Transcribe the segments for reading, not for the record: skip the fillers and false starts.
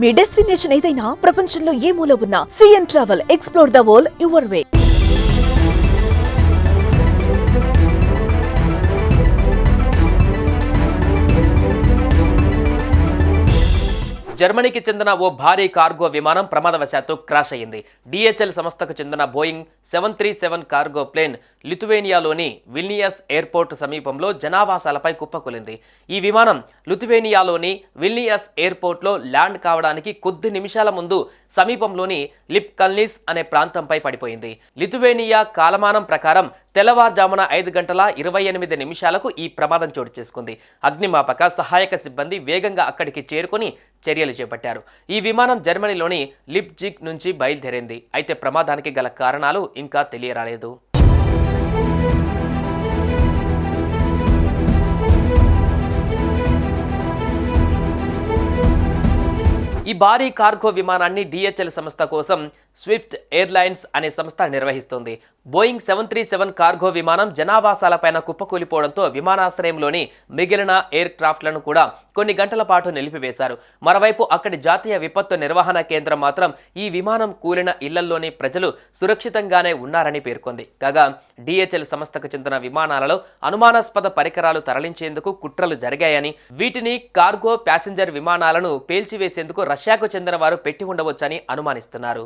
మీ destination ఏదైనా ప్రపంచంలో ఏ మూల ఉన్నా CN travel explore the world your way. జర్మనీకి చెందిన ఓ భారీ కార్గో విమానం ప్రమాదవశాత్తు క్రాష్ అయింది. DHL సంస్థకు చెందిన బోయింగ్ 737 కార్గో ప్లేన్ లిథువేనియాలోని విల్నియస్ ఎయిర్పోర్ట్ సమీపంలో జనావాసాలపై కుప్పకూలింది. ఈ విమానం లిథువేనియాలోని విల్నియస్ ఎయిర్పోర్ట్లో ల్యాండ్ కావడానికి కొద్ది నిమిషాల ముందు సమీపంలోని లిప్కల్నిస్ అనే ప్రాంతంపై పడిపోయింది. లిథువేనియా కాలమానం ప్రకారం తెల్లవారుజామున 5:28 ఈ ప్రమాదం చోటు చేసుకుంది. అగ్నిమాపక సహాయక సిబ్బంది వేగంగా అక్కడికి చేరుకుని చర్యలు చేపట్టారు. ఈ విమానం జర్మనీలోని లిప్జిగ్ నుంచి బయలుదేరింది. అయితే ప్రమాదానికి గల కారణాలు ఇంకా తెలియరాలేదు. ఈ భారీ కార్గో విమానాన్ని DHL సంస్థ కోసం స్విఫ్ట్ ఎయిర్లైన్స్ అనే సంస్థ నిర్వహిస్తుంది. బోయింగ్ 737 కార్గో విమానం జనావాసాలపైన కుప్పకూలిపోవడంతో విమానాశ్రయంలోని మిగిలిన ఎయిర్ క్రాఫ్ట్లను కూడా కొన్ని గంటల పాటు నిలిపివేశారు. మరోవైపు అక్కడి జాతీయ విపత్తు నిర్వహణ కేంద్రం మాత్రం ఈ విమానం కూలిన ఇళ్లలోని ప్రజలు సురక్షితంగానే ఉన్నారని పేర్కొంది. కాగా DHL సంస్థకు చెందిన విమానాలలో అనుమానాస్పద పరికరాలు తరలించేందుకు కుట్రలు జరిగాయని, వీటిని కార్గో ప్యాసింజర్ విమానాలను పేల్చివేసేందుకు రష్యాకు చెందిన వారు పెట్టి ఉండవచ్చని అనుమానిస్తున్నారు.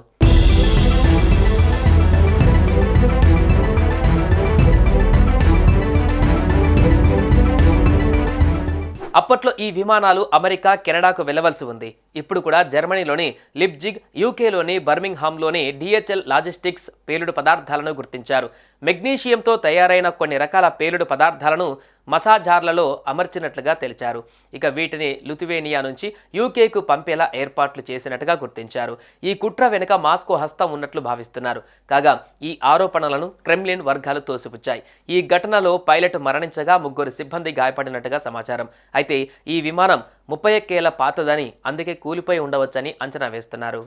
అప్పట్లో ఈ విమానాలు అమెరికా, కెనడాకు వెళ్లవలసి ఉంది. ఇప్పుడు కూడా జర్మనీలోని లిప్జిగ్, యూకేలోని బర్మింగ్హామ్లోని DHL లాజిస్టిక్స్ పేలుడు పదార్థాలను గుర్తించారు. మెగ్నీషియంతో తయారైన కొన్ని రకాల పేలుడు పదార్థాలను మసాజార్లలో అమర్చినట్లుగా తెలిచారు. ఇక వీటిని లిథువేనియా నుంచి యూకేకు పంపేలా ఏర్పాట్లు చేసినట్టుగా గుర్తించారు. ఈ కుట్ర వెనుక మాస్కో హస్తం ఉన్నట్లు భావిస్తున్నారు. కాగా ఈ ఆరోపణలను క్రెమ్లిన్ వర్గాలు తోసిపుచ్చాయి. ఈ ఘటనలో పైలట్ మరణించగా 3 సిబ్బంది గాయపడినట్టుగా సమాచారం. అయితే ఈ విమానం 31 ఏళ్ల పాతదని, అందుకే కూలిపోయి ఉండవచ్చని అంచనా వేస్తున్నారు.